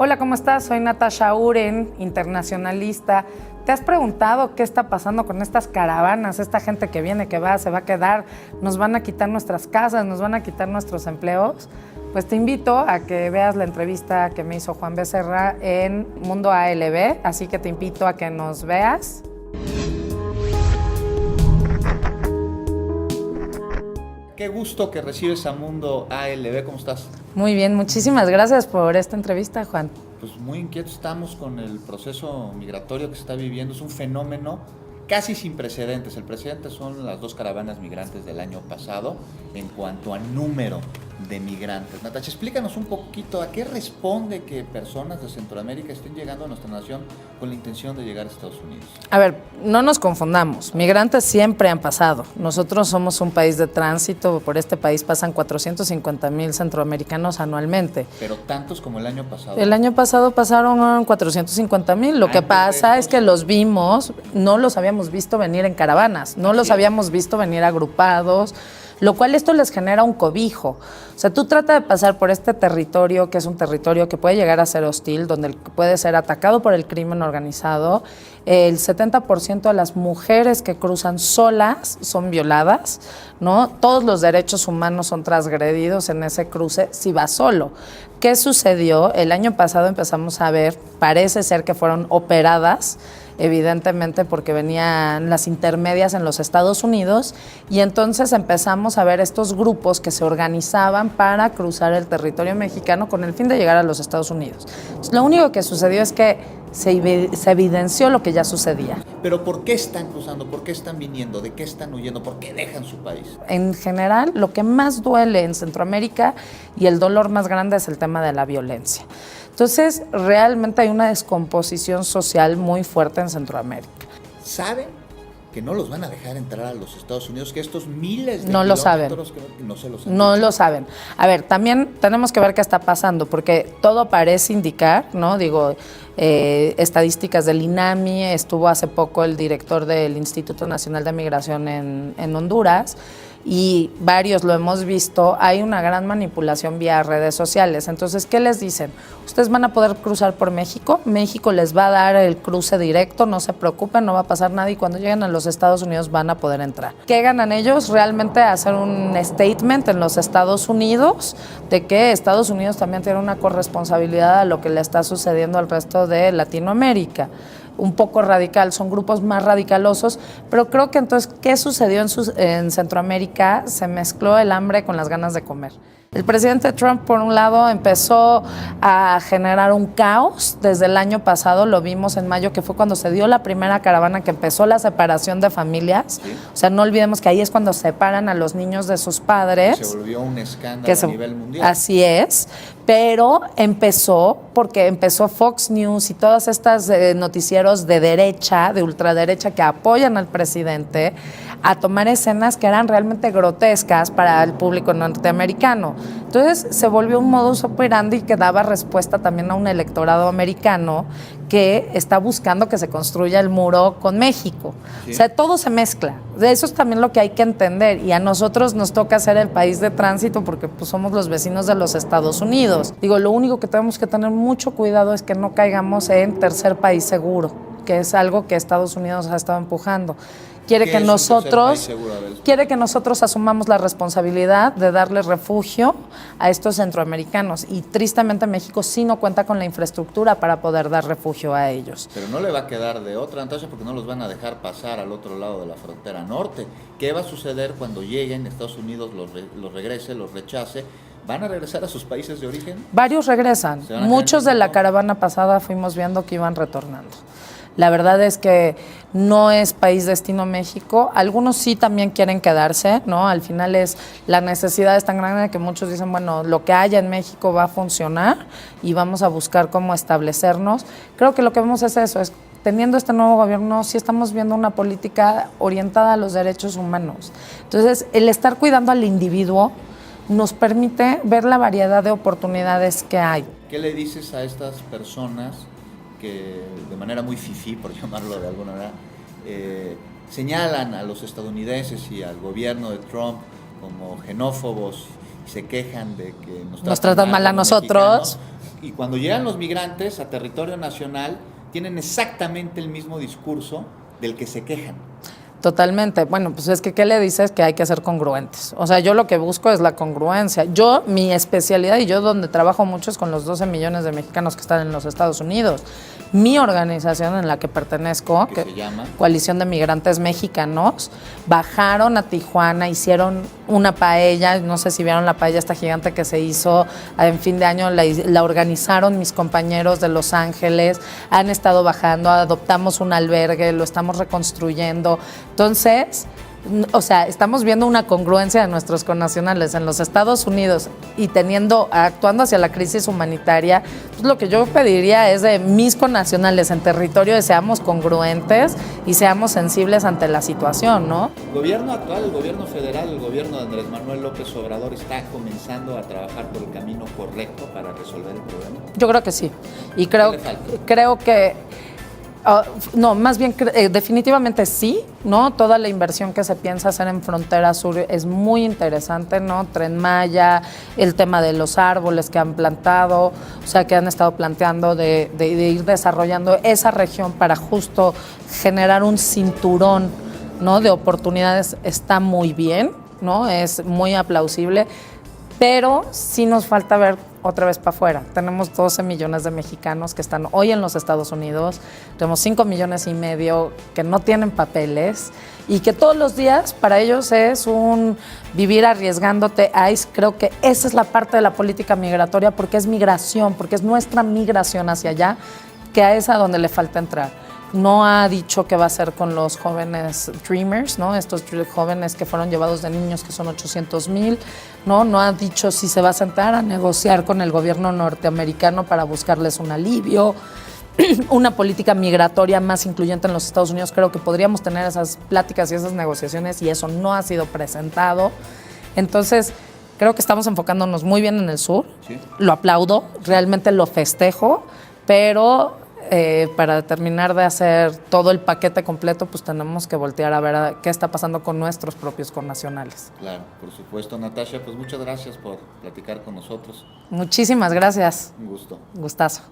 Hola, ¿cómo estás? Soy Natasha Uren, internacionalista. ¿Te has preguntado qué está pasando con estas caravanas, esta gente que viene, que va, se va a quedar, nos van a quitar nuestras casas, nos van a quitar nuestros empleos? Pues te invito a que veas la entrevista que me hizo Juan Becerra en Mundo ALB, así que te invito a que nos veas. Qué gusto que recibes a Mundo ALB, ¿cómo estás? Muy bien, muchísimas gracias por esta entrevista, Juan. Pues muy inquietos estamos con el proceso migratorio que se está viviendo, es un fenómeno casi sin precedentes. El precedente son las 2 caravanas migrantes del año pasado en cuanto a número de migrantes. Natasha, explícanos un poquito a qué responde que personas de Centroamérica estén llegando a nuestra nación con la intención de llegar a Estados Unidos. A ver, no nos confundamos, migrantes siempre han pasado. Nosotros somos un país de tránsito, por este país pasan 450,000 centroamericanos anualmente. Pero tantos como el año pasado. El año pasado pasaron 450,000. Lo que pasa es que los vimos, no los habíamos visto venir en caravanas, no los habíamos visto venir agrupados, lo cual esto les genera un cobijo. O sea, tú trata de pasar por este territorio, que es un territorio que puede llegar a ser hostil, donde puede ser atacado por el crimen organizado. El 70% de las mujeres que cruzan solas son violadas, ¿no? Todos los derechos humanos son transgredidos en ese cruce si vas solo. ¿Qué sucedió? El año pasado empezamos a ver, parece ser que fueron operadas, evidentemente porque venían las intermedias en los Estados Unidos, y entonces empezamos a ver estos grupos que se organizaban para cruzar el territorio mexicano con el fin de llegar a los Estados Unidos. Entonces, lo único que sucedió es que se evidenció lo que ya sucedía. Pero ¿por qué están cruzando? ¿Por qué están viniendo? ¿De qué están huyendo? ¿Por qué dejan su país? En general, lo que más duele en Centroamérica y el dolor más grande es el tema de la violencia. Entonces, realmente hay una descomposición social muy fuerte en Centroamérica. ¿Saben que no los van a dejar entrar a los Estados Unidos? Que estos miles de no lo saben. Que no se los han No dicho. lo saben. A ver, también tenemos que ver qué está pasando, porque todo parece indicar, ¿no? Digo, estadísticas del INAMI, estuvo hace poco el director del Instituto Nacional de Migración en Honduras, y varios lo hemos visto, hay una gran manipulación vía redes sociales. Entonces, ¿qué les dicen? Ustedes van a poder cruzar por México, México les va a dar el cruce directo, no se preocupen, no va a pasar nada, y cuando lleguen a los Estados Unidos van a poder entrar. ¿Qué ganan ellos? Realmente hacer un statement en los Estados Unidos de que Estados Unidos también tiene una corresponsabilidad a lo que le está sucediendo al resto de Latinoamérica. Un poco radical, son grupos más radicalosos, pero creo que entonces, ¿qué sucedió en Centroamérica? Se mezcló el hambre con las ganas de comer. El presidente Trump, por un lado, empezó a generar un caos desde el año pasado, lo vimos en mayo, que fue cuando se dio la primera caravana, que empezó la separación de familias. ¿Sí? O sea, no olvidemos que ahí es cuando separan a los niños de sus padres. Se volvió un escándalo a nivel mundial. Así es, pero empezó porque empezó Fox News y todas estas noticieros de derecha, de ultraderecha, que apoyan al presidente, a tomar escenas que eran realmente grotescas para el público norteamericano. Entonces se volvió un modus operandi que daba respuesta también a un electorado americano que está buscando que se construya el muro con México. Sí. O sea, todo se mezcla. Eso es también lo que hay que entender, y a nosotros nos toca ser el país de tránsito porque pues, somos los vecinos de los Estados Unidos. Digo, lo único que tenemos que tener mucho cuidado es que no caigamos en tercer país seguro, que es algo que Estados Unidos ha estado empujando. Quiere que nosotros asumamos la responsabilidad de darle refugio a estos centroamericanos, y tristemente México sí no cuenta con la infraestructura para poder dar refugio a ellos. Pero no le va a quedar de otra, Natasha, porque no los van a dejar pasar al otro lado de la frontera norte. ¿Qué va a suceder cuando lleguen Estados Unidos, los regrese, los rechace? ¿Van a regresar a sus países de origen? Varios regresan. Muchos de la caravana pasada fuimos viendo que iban retornando. La verdad es que no es país destino México. Algunos sí también quieren quedarse, ¿no? Al final la necesidad es tan grande que muchos dicen, bueno, lo que haya en México va a funcionar y vamos a buscar cómo establecernos. Creo que lo que vemos es eso, es teniendo este nuevo gobierno, sí estamos viendo una política orientada a los derechos humanos. Entonces, el estar cuidando al individuo nos permite ver la variedad de oportunidades que hay. ¿Qué le dices a estas personas que de manera muy fifí, por llamarlo de alguna manera, señalan a los estadounidenses y al gobierno de Trump como xenófobos se quejan de que nos tratan mal a como nosotros. mexicanos, y cuando llegan los migrantes a territorio nacional tienen exactamente el mismo discurso del que se quejan. Totalmente. Bueno, pues es que, ¿qué le dices? Que hay que ser congruentes. O sea, yo lo que busco es la congruencia. Yo, mi especialidad, y yo donde trabajo mucho es con los 12 millones de mexicanos que están en los Estados Unidos. Mi organización en la que pertenezco, ¿Qué se llama? Coalición de Migrantes Mexicanos, bajaron a Tijuana, hicieron una paella, no sé si vieron la paella esta gigante que se hizo en fin de año, la organizaron mis compañeros de Los Ángeles, han estado bajando, adoptamos un albergue, lo estamos reconstruyendo. Entonces, o sea, estamos viendo una congruencia de nuestros connacionales en los Estados Unidos y actuando hacia la crisis humanitaria. Pues lo que yo pediría es de mis connacionales en territorio de seamos congruentes y seamos sensibles ante la situación, ¿no? El gobierno actual, el gobierno federal, el gobierno de Andrés Manuel López Obrador está comenzando a trabajar por el camino correcto para resolver el problema. Yo creo que sí. Y ¿Qué le falta? creo que no, más bien definitivamente sí, ¿no? Toda la inversión que se piensa hacer en Frontera Sur es muy interesante, ¿no? Tren Maya, el tema de los árboles que han plantado, o sea, que han estado planteando de ir desarrollando esa región para justo generar un cinturón, ¿no? De oportunidades está muy bien, ¿no? Es muy aplausible, pero sí nos falta ver otra vez para afuera. Tenemos 12 millones de mexicanos que están hoy en los Estados Unidos, tenemos 5 millones y medio que no tienen papeles y que todos los días para ellos es un vivir arriesgándote. Creo que esa es la parte de la política migratoria porque es migración, porque es nuestra migración hacia allá, que a esa donde le falta entrar. No ha dicho qué va a hacer con los jóvenes Dreamers, ¿no? Estos jóvenes que fueron llevados de niños, que son 800,000, ¿no? No ha dicho si se va a sentar a negociar con el gobierno norteamericano para buscarles un alivio, una política migratoria más incluyente en los Estados Unidos. Creo que podríamos tener esas pláticas y esas negociaciones y eso no ha sido presentado. Entonces, creo que estamos enfocándonos muy bien en el sur. Sí. Lo aplaudo, realmente lo festejo, pero para terminar de hacer todo el paquete completo, pues tenemos que voltear a ver qué está pasando con nuestros propios connacionales. Claro, por supuesto. Natasha, pues muchas gracias por platicar con nosotros. Muchísimas gracias. Un gusto. Gustazo.